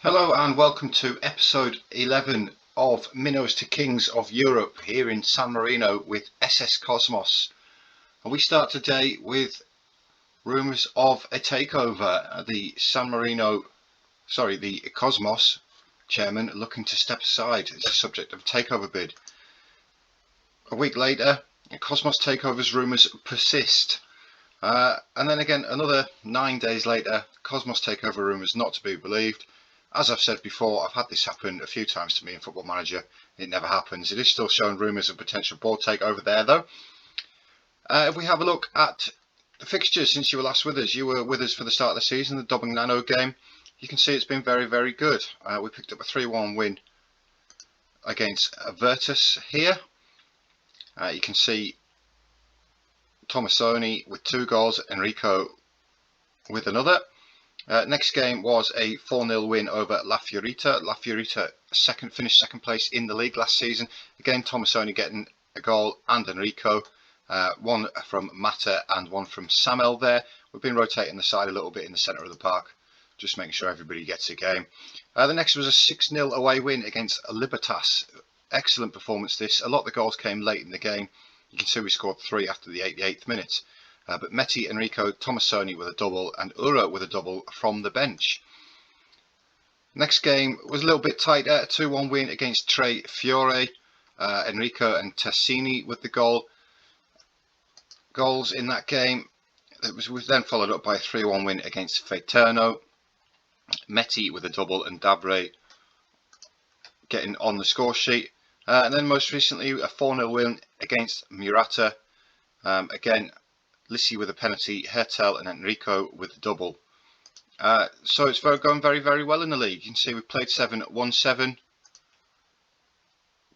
Hello and welcome to episode 11 of Minnows to Kings of Europe here in San Marino with SS Cosmos. And we start today with rumours of a takeover. The Cosmos chairman looking to step aside as the subject of a takeover bid. A week later, Cosmos takeovers rumours persist. And then again, another 9 days later, Cosmos takeover rumours not to be believed. As I've said before, I've had this happen a few times to me in Football Manager. It never happens. It is still showing rumours of potential board takeover there, though. If we have a look at the fixtures since you were last with us, you were with us for the start of the season, the Dobbing-Nano game. You can see it's been very, very good. We picked up a 3-1 win against Virtus here. You can see Tomasoni with 2 goals, Enrico with another. Next game was a 4-0 win over La Fiorita. La Fiorita finished second place in the league last season. Again, Tomasoni getting a goal and Enrico. One from Mata and one from Samel there. We've been rotating the side a little bit in the centre of the park, just making sure everybody gets a game. The next was a 6-0 away win against Libertas. Excellent performance this. A lot of the goals came late in the game. You can see we scored 3 after the 88th minute. But Metti, Enrico, Tomasoni with a double and Ura with a double from the bench. Next game was a little bit tighter, a 2-1 win against Tre Fiore. Enrico and Tassini with the goals in that game. It was then followed up by a 3-1 win against Faeterno. Metti with a double and Dabre getting on the score sheet. And then most recently a 4-0 win against Murata. Again, Lissi with a penalty, Hertel and Enrico with the double. So it's going very, very well in the league. You can see we've played 7, won 7.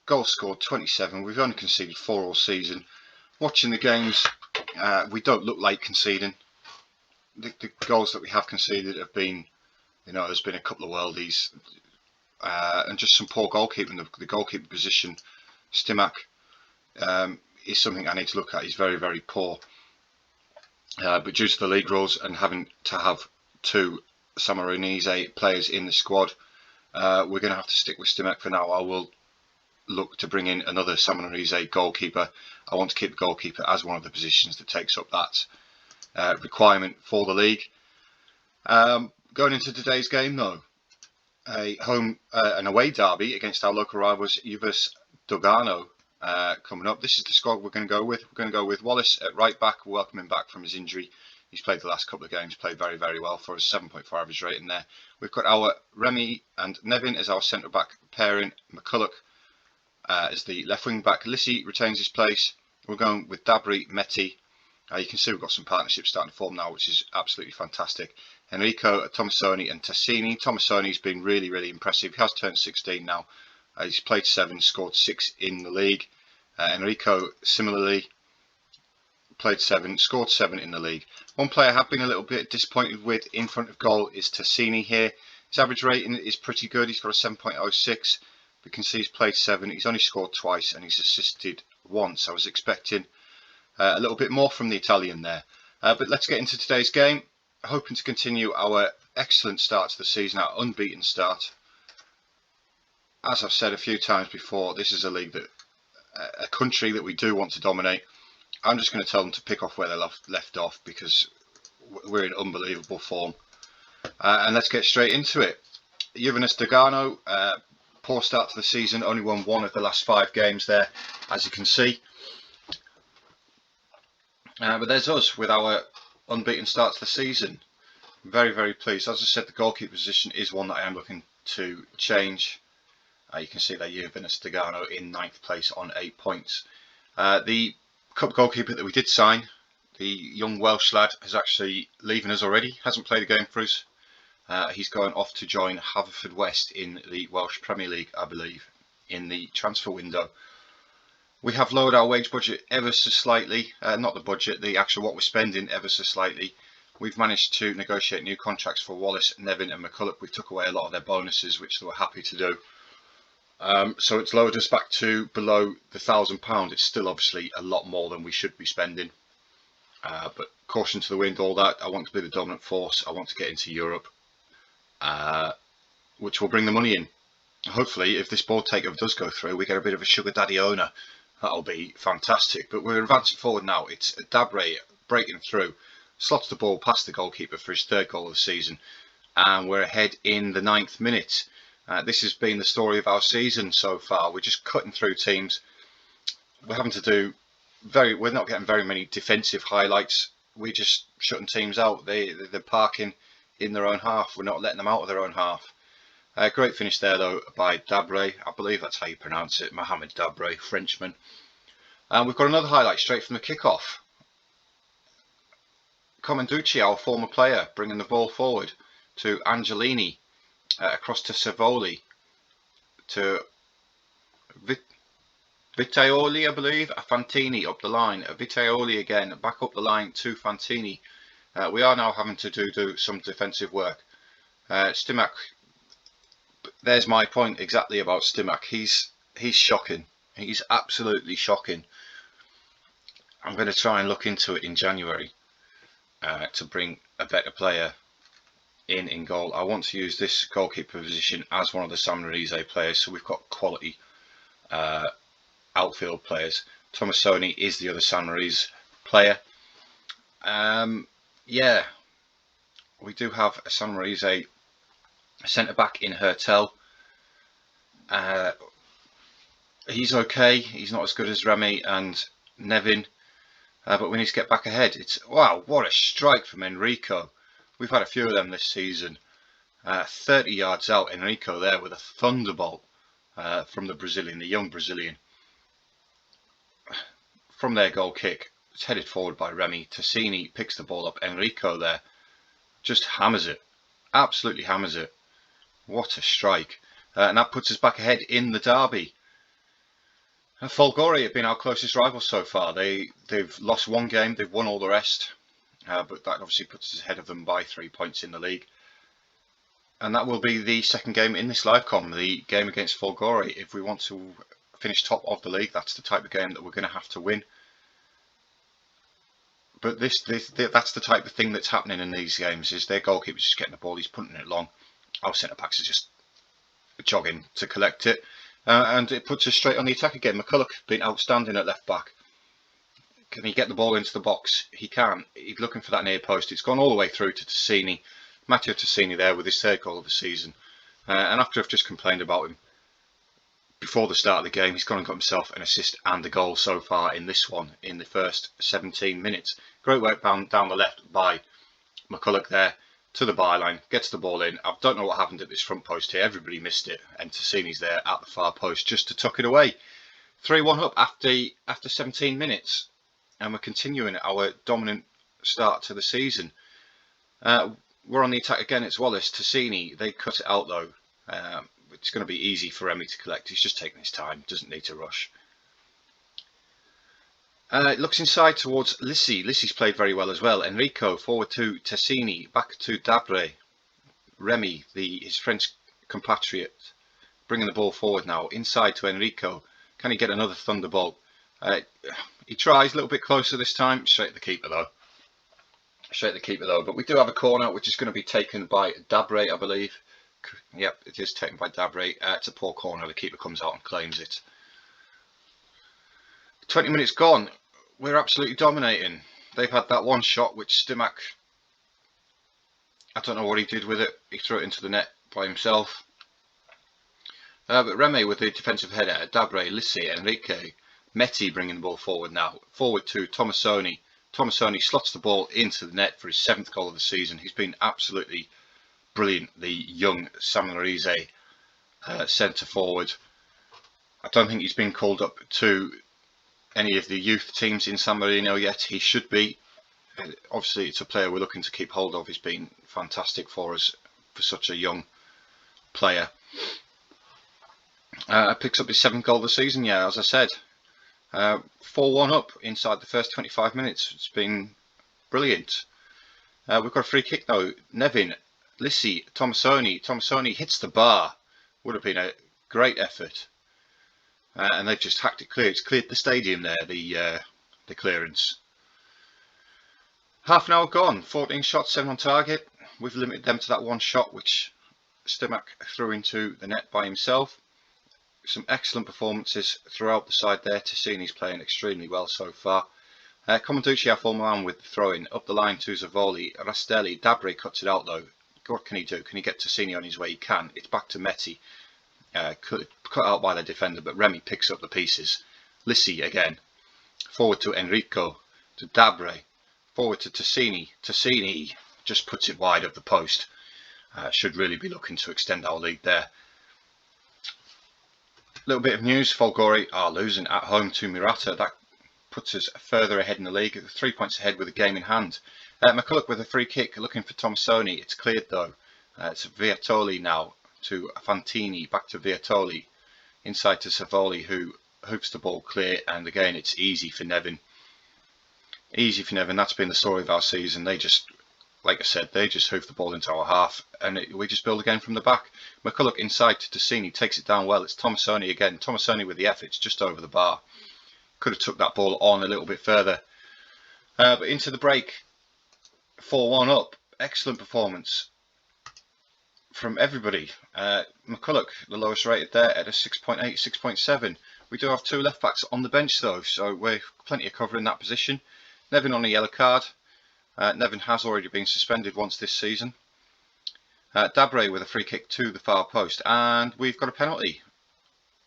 Goals scored 27. We've only conceded 4 all season. Watching the games, we don't look like conceding. The goals that we have conceded have been, there's been a couple of worldies and just some poor goalkeeping. The goalkeeper position, Stimac, is something I need to look at. He's very, very poor. But due to the league rules and having to have 2 Samarinese players in the squad, we're going to have to stick with Stimac for now. I will look to bring in another Samarinese goalkeeper. I want to keep the goalkeeper as one of the positions that takes up that requirement for the league. Going into today's game, though, an away derby against our local rivals Juventus Dogano. Coming up, this is the squad we're going to go with. We're going to go with Wallace at right back. We'll welcome him back from his injury. He's played the last couple of games, played very, very well for us, 7.4 average rating there. We've got our Remy and Nevin as our centre back pairing. McCulloch as the left wing back. Lissi retains his place. We're going with Dabri, Metti. You can see we've got some partnerships starting to form now, which is absolutely fantastic. Enrico, Tomasoni and Tassini. Tomasoni's been really, really impressive. He has turned 16 now. He's played 7, scored 6 in the league. Enrico, similarly, played 7, scored 7 in the league. One player I have been a little bit disappointed with in front of goal is Tassini here. His average rating is pretty good. He's got a 7.06. We can see he's played 7. He's only scored twice and he's assisted once. I was expecting a little bit more from the Italian there. But let's get into today's game. Hoping to continue our excellent start to the season, our unbeaten start. As I've said a few times before, this is a league that, a country that we do want to dominate. I'm just going to tell them to pick off where they left off because we're in unbelievable form. And let's get straight into it. Juventus Dogano, poor start to the season, only won 1 of the last 5 games there, as you can see. But there's us with our unbeaten start to the season. Very, very pleased. As I said, the goalkeeper position is one that I am looking to change. You can see that Juventus Dogano in 9th place on 8 points. The cup goalkeeper that we did sign, the young Welsh lad, is actually leaving us already. Hasn't played a game for us. He's going off to join Haverfordwest in the Welsh Premier League, I believe, in the transfer window. We have lowered our wage budget ever so slightly. Not the budget, the actual what we're spending ever so slightly. We've managed to negotiate new contracts for Wallace, Nevin and McCulloch. We took away a lot of their bonuses, which they were happy to do. So it's lowered us back to below the £1,000. It's still obviously a lot more than we should be spending. But caution to the wind, all that. I want to be the dominant force. I want to get into Europe. which will bring the money in. Hopefully, if this board takeover does go through, we get a bit of a sugar daddy owner. That'll be fantastic. But we're advancing forward now. It's Dabre breaking through, slots the ball past the goalkeeper for his 3rd goal of the season, and we're ahead in the 9th minute. This has been the story of our season so far. We're just cutting through teams. We're having to do we're not getting very many defensive highlights. We're just shutting teams out. They're parking in their own half. We're not letting them out of their own half. Great finish there though by Dabre. I believe that's how you pronounce it. Mohamed Dabre, Frenchman. And we've got another highlight straight from the kickoff. Comenducci, our former player, bringing the ball forward to Angelini, across to Savoli, to Vitaioli, I believe, Fantini up the line, Vitaioli again, back up the line to Fantini. We are now having to do some defensive work. Stimac, there's my point exactly about Stimac. He's shocking. He's absolutely shocking. I'm going to try and look into it in January to bring a better player in goal. I want to use this goalkeeper position as one of the San Marise players, so we've got quality outfield players. Tomasoni is the other San Marise player. Yeah, we do have a San Marise centre back in Hertel. He's okay. He's not as good as Remy and Nevin, but we need to get back ahead. Wow, what a strike from Enrico. We've had a few of them this season. 30 yards out, Enrico there with a thunderbolt from the Brazilian, the young Brazilian. From their goal kick, it's headed forward by Remy. Tassini picks the ball up. Enrico there just hammers it. Absolutely hammers it. What a strike. And that puts us back ahead in the derby. Folgore have been our closest rivals so far. They've lost one game, they've won all the rest. But that obviously puts us ahead of them by 3 points in the league. And that will be the second game in this live com, the game against Folgore. If we want to finish top of the league, that's the type of game that we're going to have to win. But that's the type of thing that's happening in these games, is their goalkeeper's just getting the ball, he's punting it long. Our centre-backs are just jogging to collect it. And it puts us straight on the attack again. McCulloch been outstanding at left-back. Can he get the ball into the box? He can. He's looking for that near post. It's gone all the way through to Tassini. Matteo Tassini there with his 3rd goal of the season. And after I've just complained about him before the start of the game, he's gone and got himself an assist and a goal so far in this one, in the first 17 minutes. Great work down the left by McCulloch there to the byline, gets the ball in. I don't know what happened at this front post here. Everybody missed it, and Tassini's there at the far post just to tuck it away. 3-1 up after 17 minutes, and we're continuing our dominant start to the season. We're on the attack again. It's Wallace, Tassini. They cut it out though. It's going to be easy for Remy to collect. He's just taking his time, doesn't need to rush. It looks inside towards Lissi. Lissi's played very well as well. Enrico forward to Tassini, back to Dabre. Remy, his French compatriot, bringing the ball forward now. Inside to Enrico. Can he get another thunderbolt? He tries a little bit closer this time. Straight at the keeper though. But we do have a corner which is going to be taken by Dabre, I believe. Yep, it is taken by Dabre. It's a poor corner. The keeper comes out and claims it. 20 minutes gone. We're absolutely dominating. They've had that one shot which Stimac, I don't know what he did with it. He threw it into the net by himself. But Remy with the defensive header. Dabre, Lissi, Enrique, Metti bringing the ball forward now. Forward to Tomasoni. Tomasoni slots the ball into the net for his 7th goal of the season. He's been absolutely brilliant, the young San Marise centre forward. I don't think he's been called up to any of the youth teams in San Marino yet. He should be. Obviously, it's a player we're looking to keep hold of. He's been fantastic for us for such a young player. Picks up his 7th goal of the season, yeah, as I said. 4-1 up inside the first 25 minutes. It's been brilliant. We've got a free kick though. Nevin, Lissi, Tomasoni. Tomasoni hits the bar. Would have been a great effort. And they've just hacked it clear. It's cleared the stadium there, the clearance. Half an hour gone. 14 shots, 7 on target. We've limited them to that one shot, which Stimac threw into the net by himself. Some excellent performances throughout the side there. Tassini's playing extremely well so far. Comanducci, our former man, with the throw-in up the line to Zavoli. Rastelli, Dabre cuts it out though. What can he do? Can he get Tassini on his way? He can. It's back to Metti. Cut out by the defender, but Remy picks up the pieces. Lissi again. Forward to Enrico. To Dabre. Forward to Tassini. Tassini just puts it wide of the post. Should really be looking to extend our lead there. Little bit of news, Folgore are losing at home to Murata. That puts us further ahead in the league, 3 points ahead with a game in hand. McCulloch with a free kick looking for Tomasoni. It's cleared though. It's Viatoli now to Fantini, back to Viatoli, inside to Savoli, who hoops the ball clear, and again it's easy for Nevin. Easy for Nevin. That's been the story of our season. They just, like I said, they just hoof the ball into our half, and we just build again from the back. McCulloch inside to Tassini, takes it down well. It's Tomasoni again. Tomasoni with the effort. It's just over the bar. Could have took that ball on a little bit further. But into the break, 4-1 up. Excellent performance from everybody. McCulloch, the lowest rated there, at a 6.8, 6.7. We do have 2 left backs on the bench though, so we're plenty of cover in that position. Nevin on a yellow card. Nevin has already been suspended once this season. Dabre with a free kick to the far post, and we've got a penalty.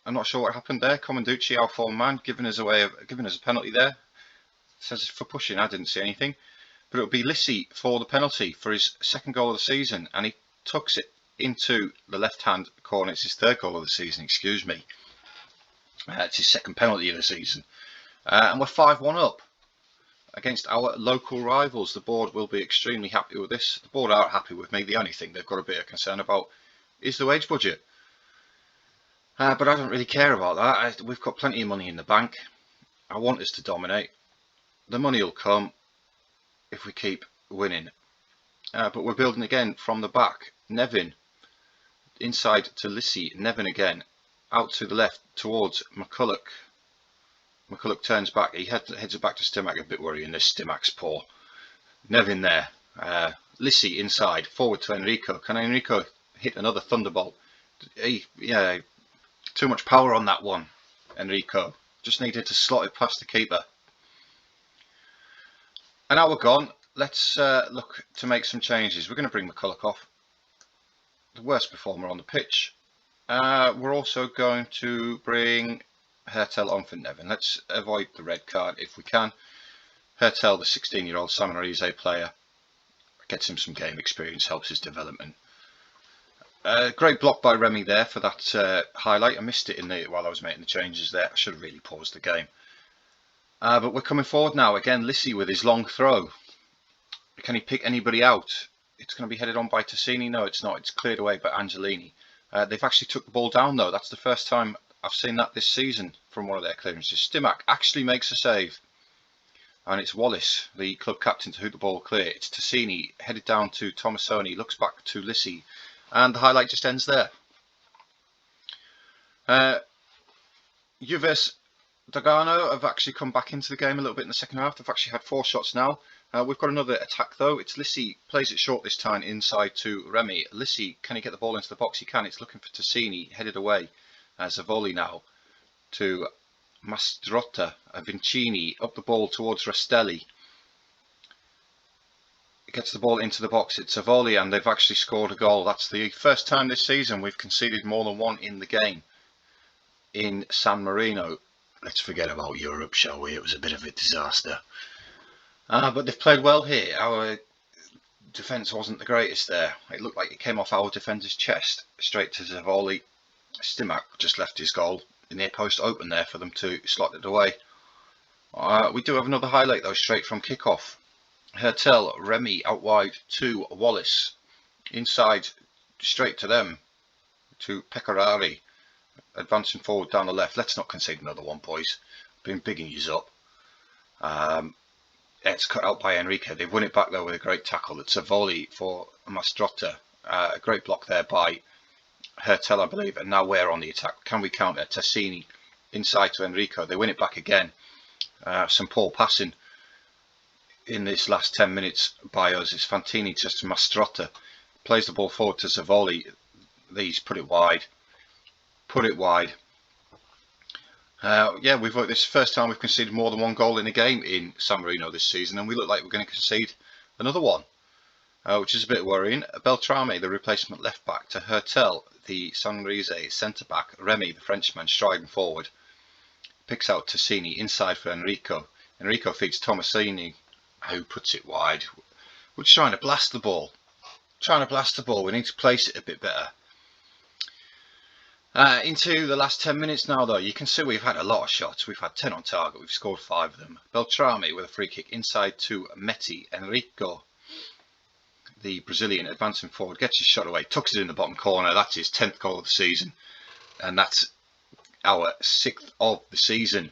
I'm not sure what happened there. Comanducci, our former man, giving us a penalty there. It says it's for pushing. I didn't see anything, but it'll be Lissi for the penalty for his 2nd goal of the season, and he tucks it into the left-hand corner. It's his 3rd goal of the season. Excuse me. It's his 2nd penalty of the season, and we're 5-1 up against our local rivals. The board will be extremely happy with this. The board are happy with me. The only thing they've got a bit of concern about is the wage budget. But I don't really care about that. We've got plenty of money in the bank. I want us to dominate. The money will come if we keep winning. But we're building again from the back. Nevin inside to Lissi. Nevin again out to the left towards McCulloch. McCulloch turns back. He heads it back to Stimac. A bit worrying. This Stimac's poor. Nevin there. Lissi inside. Forward to Enrico. Can Enrico hit another thunderbolt? Yeah, too much power on that one. Enrico just needed to slot it past the keeper. And now we're gone. Let's look to make some changes. We're going to bring McCulloch off. The worst performer on the pitch. We're also going to bring Hertel on for Nevin. Let's avoid the red card if we can. Hertel, the 16-year-old Samarize player, gets him some game experience, helps his development. Great block by Remy there for that highlight. I missed it while I was making the changes there. I should have really paused the game. But we're coming forward now. Again, Lissi with his long throw. Can he pick anybody out? It's going to be headed on by Tassini. No, it's not. It's cleared away by Angelini. They've actually took the ball down though. That's the first time I've seen that this season from one of their clearances. Stimac actually makes a save. And it's Wallace, the club captain, to hoop the ball clear. It's Tassini headed down to Tomasoni. Looks back to Lissi. And the highlight just ends there. Juves Dogano have actually come back into the game a little bit in the 2nd half. They've actually had 4 shots now. We've got another attack though. It's Lissi, plays it short this time inside to Remy. Lissi, can he get the ball into the box? He can. It's looking for Tassini, headed away. Zavoli now to Mastrotta. Vincini up the ball towards Rastelli. Gets the ball into the box. It's a volley, and they've actually scored a goal. That's the first time this season we've conceded more than 1 in the game in San Marino. Let's forget about Europe, shall we? It was a bit of a disaster. But they've played well here. Our defence wasn't the greatest there. It looked like it came off our defender's chest straight to Zavoli. Stimac just left his goal near post open there for them to slot it away. We do have another highlight though, straight from kickoff. Hertel, Remy out wide to Wallace. Inside, straight to them, to Pecorari. Advancing forward down the left. Let's not concede another one, boys. Been bigging yous up. It's cut out by Enrique. They've won it back though with a great tackle. It's a volley for Mastrotta. A great block there by Hertel, I believe. And now we're on the attack. Can we counter? Tassini inside to Enrico. They win it back again. Some poor passing in this last 10 minutes by us. It's Fantini just to Mastrotta. Plays the ball forward to Zavoli. These put it wide. Yeah, this is the first time we've conceded more than one goal in a game in San Marino this season, and we look like we're going to concede another one, which is a bit worrying. Beltrami, the replacement left back, to Hertel, the Sanrese centre back. Remy, the Frenchman, striding forward, picks out Tassini inside for Enrico. Enrico feeds Tomasini, who puts it wide. We're just trying to blast the ball. We need to place it a bit better. Into the last 10 minutes now, though, you can see we've had a lot of shots. We've had 10 on target. We've scored 5 of them. Beltrami with a free kick inside to Metti. Enrico, the Brazilian, advancing forward, gets his shot away, tucks it in the bottom corner. That's his 10th goal of the season, and that's our 6th of the season.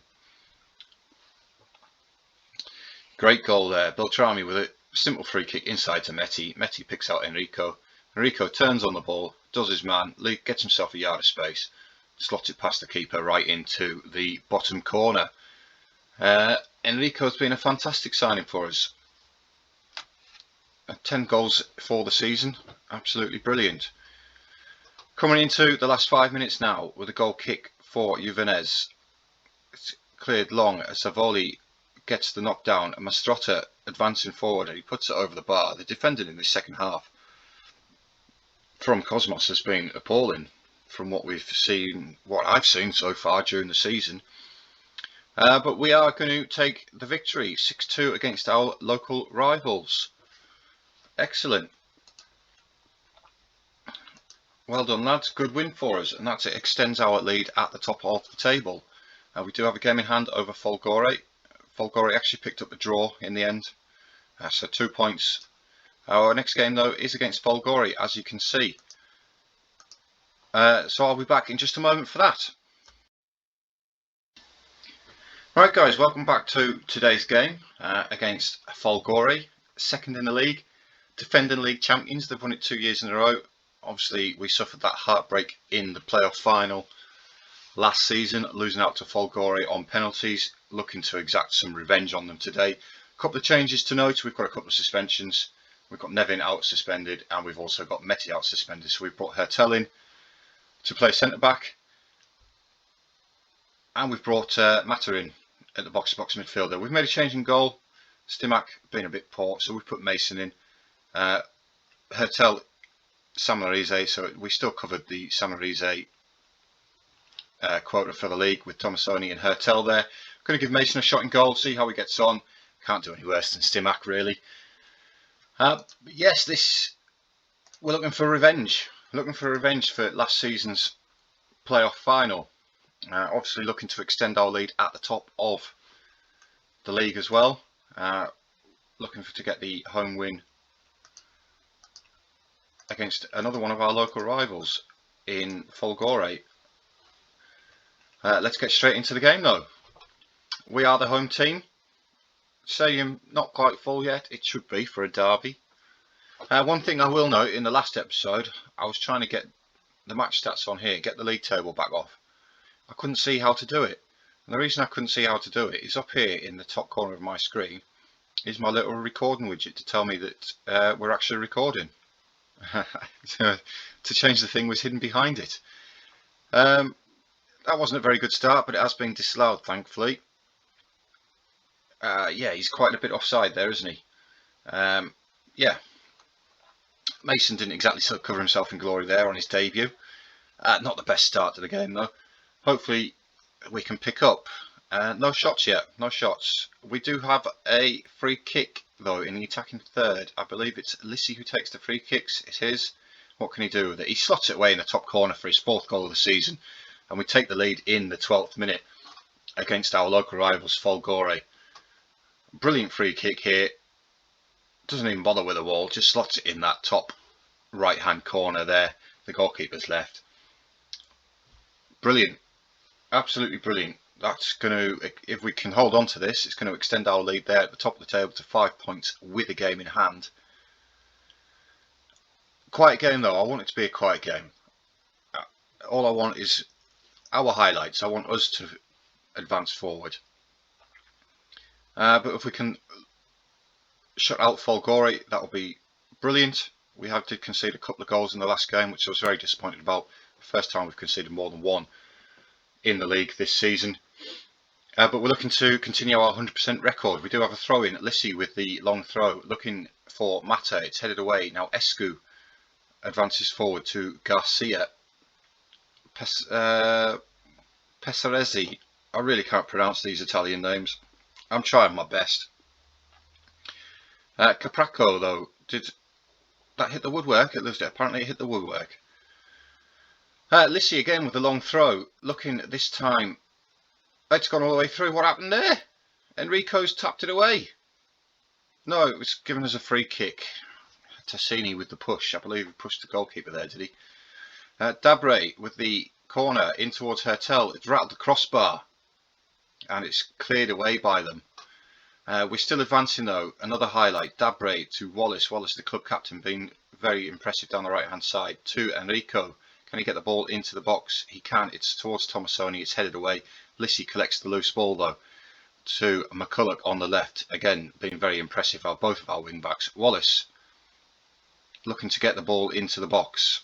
Great goal there. Beltrami with a simple free kick inside to Metti. Metti picks out Enrico. Enrico turns on the ball, does his man, gets himself a yard of space, slots it past the keeper right into the bottom corner. Enrico's been a fantastic signing for us. 10 goals for the season, absolutely brilliant. Coming into the last 5 minutes now with a goal kick for Juventus. It's cleared long as Savoli gets the knockdown, and Mastrotta advancing forward, and he puts it over the bar. The defending in the second half from Cosmos has been appalling from what I've seen so far during the season. But we are going to take the victory 6-2 against our local rivals. Excellent. Well done, lads. Good win for us, and that extends our lead at the top of the table. We do have a game in hand over Folgore. Folgore actually picked up a draw in the end, so 2 points. Our next game, though, is against Folgore, as you can see. So I'll be back in just a moment for that. Right, guys, welcome back to today's game against Folgore, second in the league, defending league champions. They've won it 2 years in a row. Obviously, we suffered that heartbreak in the playoff final last season, losing out to Folgore on penalties, looking to exact some revenge on them today. A couple of changes to note. We've got a couple of suspensions. We've got Nevin out suspended, and we've also got Metti out suspended. So we've brought Hertel in to play centre-back, and we've brought Mata in at the box-to-box midfielder. We've made a change in goal. Stimac being a bit poor, so we've put Mason in. Hertel, Samarese, so we still covered the Samarese quota for the league with Tomasoni and Hertel there. I'm going to give Mason a shot in goal, see how he gets on. Can't do any worse than Stimac, really. Yes, we're looking for revenge. Looking for revenge for last season's playoff final. Obviously looking to extend our lead at the top of the league as well. Looking to get the home win against another one of our local rivals in Folgore. Let's get straight into the game, though. We are the home team. Stadium not quite full yet. It should be for a derby. One thing I will note, in the last episode, I was trying to get the match stats on here, get the league table back off. I couldn't see how to do it. And the reason I couldn't see how to do it is up here in the top corner of my screen is my little recording widget to tell me that we're actually recording. To change the thing was hidden behind it. That wasn't a very good start, but it has been disallowed, thankfully. Yeah, he's quite a bit offside there, isn't he? Yeah. Mason didn't exactly cover himself in glory there on his debut. Not the best start to the game, though. Hopefully we can pick up. No shots yet, no shots. We do have a free kick, though, in the attacking third. I believe it's Lissi who takes the free kicks. It is. What can he do with it? He slots it away in the top corner for his 4th goal of the season. And we take the lead in the 12th minute against our local rivals, Folgore. Brilliant free kick here. Doesn't even bother with the wall, just slots it in that top right hand corner there, the goalkeeper's left. Brilliant, absolutely brilliant. That's going to, if we can hold on to this, it's going to extend our lead there at the top of the table to 5 points with a game in hand. Quiet game, though. I want it to be a quiet game. All I want is our highlights. I want us to advance forward. But if we can shut out Folgore, that will be brilliant. We did concede a couple of goals in the last game, which I was very disappointed about. The first time we've conceded more than one in the league this season. But we're looking to continue our 100% record. We do have a throw in. Lissi with the long throw, looking for Mata. It's headed away. Now Escu advances forward to Garcia. Pesaresi. I really can't pronounce these Italian names. I'm trying my best. Capraco, though, did that hit the woodwork? Apparently it hit the woodwork. Lissi again with the long throw, looking this time. It's gone all the way through. What happened there? Enrico's tapped it away. No, it was given as a free kick. Tassini with the push. I believe he pushed the goalkeeper there, did he? Dabre with the corner in towards Hertel. It's rattled the crossbar and it's cleared away by them. We're still advancing though. Another highlight. Dabre to Wallace. Wallace, the club captain, being very impressive down the right hand side. To Enrico. Can he get the ball into the box? He can. It's towards Tomasoni. It's headed away. Lissi collects the loose ball though. To McCulloch on the left. Again, being very impressive. Both of our wing backs. Wallace looking to get the ball into the box.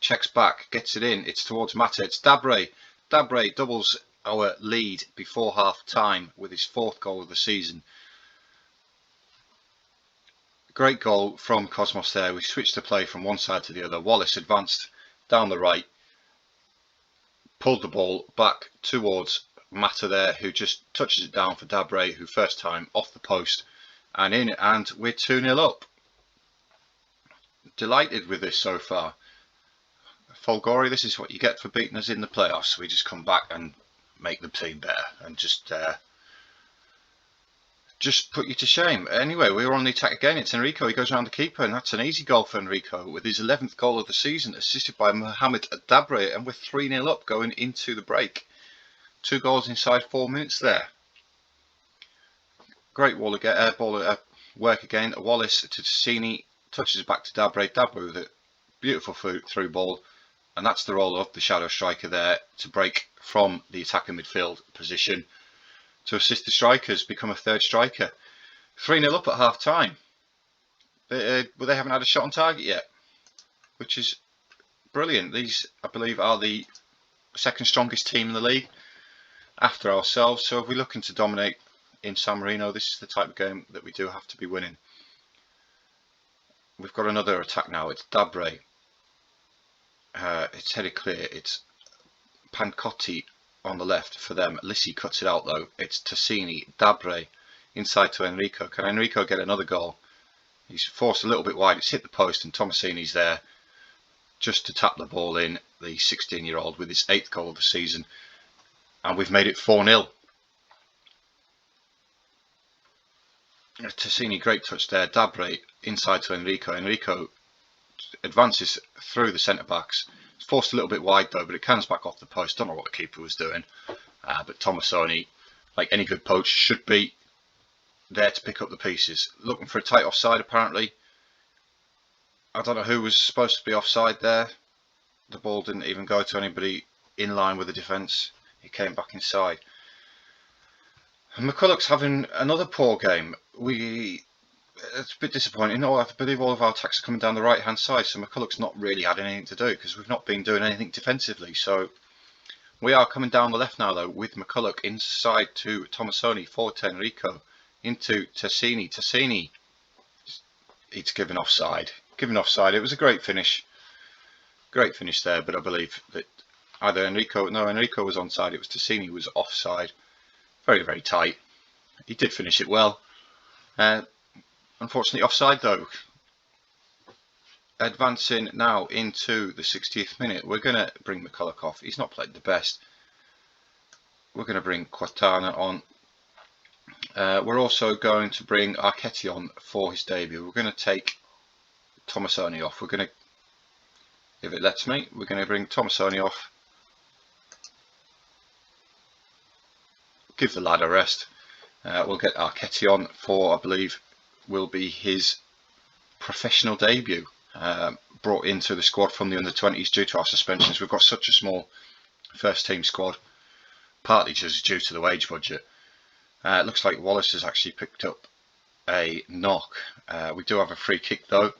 Checks back. Gets it in. It's towards Mata. It's Dabre. Dabre doubles our lead before half time with his 4th goal of the season. Great goal from Cosmos there. We switched the play from one side to the other. Wallace advanced down the right, pulled the ball back towards Mata there, who just touches it down for Dabre, who first time off the post and in, and we're 2-0 up. Delighted with this so far. Folgore, this is what you get for beating us in the playoffs. We just come back and make the team better and just put you to shame. Anyway, we were on the attack again. It's Enrico. He goes around the keeper, and that's an easy goal for Enrico with his 11th goal of the season, assisted by Mohamed Dabre, and we're 3-0 up going into the break. 2 goals inside 4 minutes there. Great work again. Wallace to Tassini, touches back to Dabre. Dabre with a beautiful through ball, and that's the role of the shadow striker there to break from the attacking midfield position to assist the strikers, become a 3rd striker. 3-0 up at half time. They haven't had a shot on target yet, which is brilliant. These, I believe, are the 2nd strongest team in the league after ourselves. So if we're looking to dominate in San Marino, this is the type of game that we do have to be winning. We've got another attack now. It's Dabre. It's headed clear. It's Pancotti on the left for them. Lissi cuts it out though. It's Tassini. Dabre inside to Enrico. Can Enrico get another goal? He's forced a little bit wide. It's hit the post and Tomasini's there just to tap the ball in. The 16-year-old with his 8th goal of the season. And we've made it 4-0. Tassini, great touch there. Dabre inside to Enrico. Enrico advances through the centre backs. It's forced a little bit wide though, but it comes back off the post. Don't know what the keeper was doing. But Tomasoni, like any good poacher, should be there to pick up the pieces. Looking for a tight offside apparently. I don't know who was supposed to be offside there. The ball didn't even go to anybody in line with the defence. He came back inside. And McCulloch's having another poor game. It's a bit disappointing. I believe all of our attacks are coming down the right hand side, so McCulloch's not really had anything to do because we've not been doing anything defensively. So we are coming down the left now though, with McCulloch inside to Tomasoni, forward to Enrico, into Tassini. Tassini, it's given offside. It was a great finish there, but I believe that either Enrico was onside, it was Tassini who was offside. Very, very tight. He did finish it well. Unfortunately offside though. Advancing now into the 60th minute. We're going to bring McCulloch off. He's not played the best. We're going to bring Quatana on. We're also going to bring Archetti on for his debut. We're going to take Tomasoni off. We're going to, if it lets me, we're going to bring Tomasoni off. Give the lad a rest. We'll get Archetti on for, I believe, will be his professional debut. Brought into the squad from the under-20s due to our suspensions. We've got such a small first team squad, partly just due to the wage budget. It looks like Wallace has actually picked up a knock. We do have a free kick though.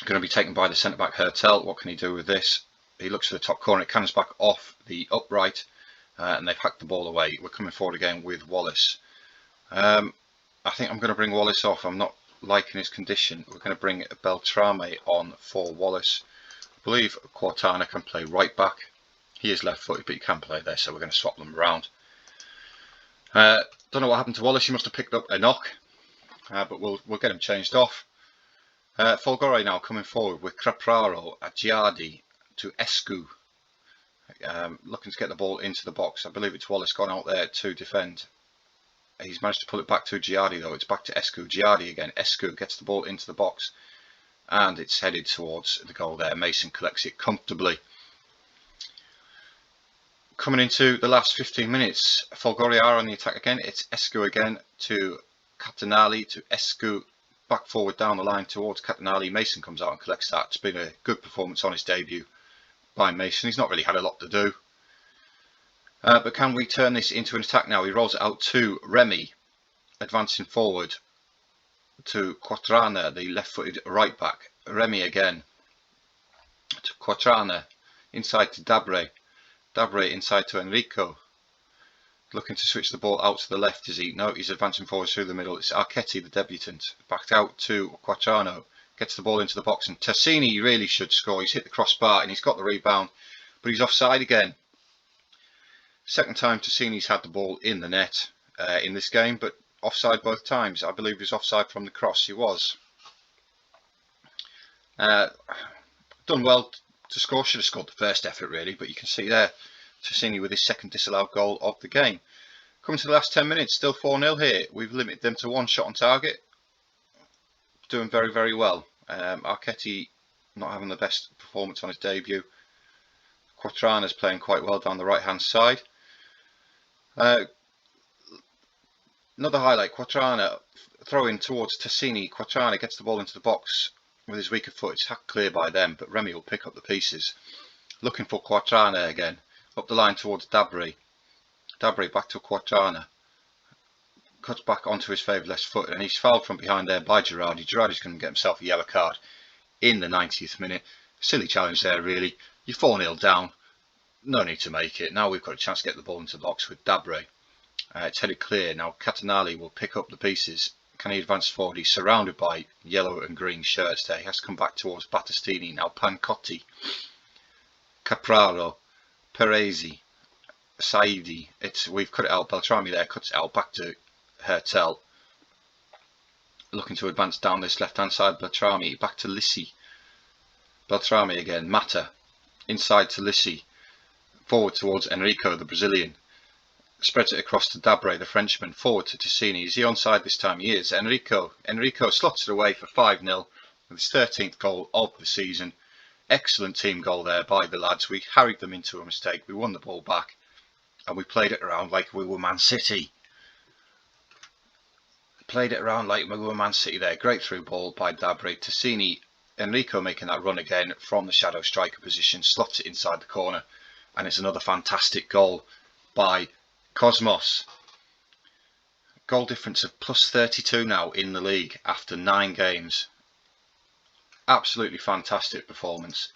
Going to be taken by the centre-back Hertel. What can he do with this? He looks for the top corner. It cannons back off the upright, and they've hacked the ball away. We're coming forward again with Wallace. I think I'm going to bring Wallace off. I'm not liking his condition. We're going to bring Beltrame on for Wallace. I believe Quintana can play right back. He is left-footed, but he can play there, so we're going to swap them around. Don't know what happened to Wallace. He must have picked up a knock, but we'll get him changed off. Folgore now coming forward with Capraro, Giardi to Escu, looking to get the ball into the box. I believe it's Wallace gone out there to defend. He's managed to pull it back to Giardi though. It's back to Escu. Giardi again. Escu gets the ball into the box, and it's headed towards the goal there. Mason collects it comfortably. Coming into the last 15 minutes, Folgore are on the attack again. It's Escu again to Catanali, to Escu, back forward down the line towards Catanali. Mason comes out and collects that. It's been a good performance on his debut by Mason. He's not really had a lot to do. But can we turn this into an attack now? He rolls it out to Remy, advancing forward to Quatrana, the left-footed right back. Remy again to Quatrana, inside to Dabre. Dabre inside to Enrico. Looking to switch the ball out to the left, is he? No, he's advancing forward through the middle. It's Archetti, the debutant. Backed out to Quatrano. Gets the ball into the box. And Tassini really should score. He's hit the crossbar and he's got the rebound. But he's offside again. Second time Tassini's had the ball in the net in this game. But offside both times. I believe he was offside from the cross. He was. Done well to score. Should have scored the first effort really. But you can see there, Tassini with his second disallowed goal of the game. Coming to the last 10 minutes, still 4-0 here. We've limited them to one shot on target. Doing very, very well. Archetti not having the best performance on his debut. Quatrana's playing quite well down the right hand side. Another highlight, Quatrana throwing towards Tassini. Quatrana gets the ball into the box with his weaker foot. It's hacked clear by them, but Remy will pick up the pieces. Looking for Quatrana again. Up the line towards Dabre. Dabre back to Quatrana. Cuts back onto his favoured left foot, and he's fouled from behind there by Girardi. Girardi's going to get himself a yellow card in the 90th minute. Silly challenge there really. You're 4-0 down. No need to make it. Now we've got a chance to get the ball into the box with Dabre. It's headed clear. Now Catanali will pick up the pieces. Can he advance forward? He's surrounded by yellow and green shirts there. He has to come back towards Battistini. Now Pancotti. Capraro. Perezi, Saidi, we've cut it out. Beltrami there cuts it out back to Hertel. Looking to advance down this left hand side. Beltrami back to Lissi. Beltrami again. Mata inside to Lissi. Forward towards Enrico, the Brazilian. Spreads it across to Dabre, the Frenchman. Forward to Tassini. Is he onside this time? He is. Enrico slots it away for 5-0 with his 13th goal of the season. Excellent team goal there by the lads. We harried them into a mistake. We won the ball back and we played it around like we were Man City. Played it around like we were Man City there. Great through ball by Dabre. Tassini, Enrico making that run again from the shadow striker position. Slots it inside the corner. And it's another fantastic goal by Cosmos. Goal difference of plus 32 now in the league after 9 games. Absolutely fantastic performance.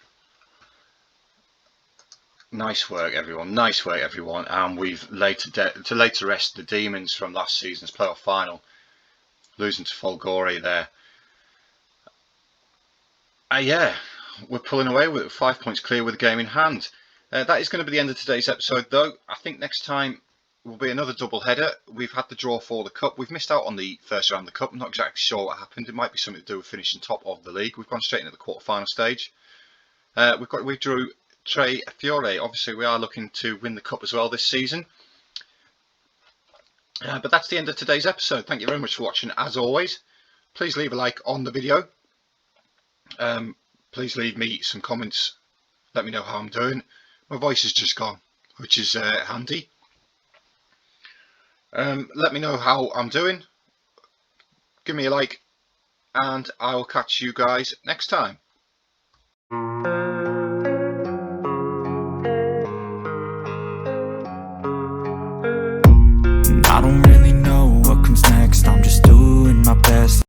Nice work everyone, nice work everyone. And we've laid to rest the demons from last season's playoff final. Losing to Folgore there. Yeah, we're pulling away with 5 points clear with the game in hand. That is going to be the end of today's episode though. I think next time will be another double header. We've had the draw for the cup. We've missed out on the first round of the cup. I'm not exactly sure what happened. It might be something to do with finishing top of the league. We've gone straight into the quarter-final stage. We drew Tre Fiore. Obviously, we are looking to win the cup as well this season. But that's the end of today's episode. Thank you very much for watching. As always, please leave a like on the video. Please leave me some comments. Let me know how I'm doing. My voice is just gone, which is handy. Let me know how I'm doing. Give me a like, and I will catch you guys next time. I don't really know what comes next. I'm just doing my best.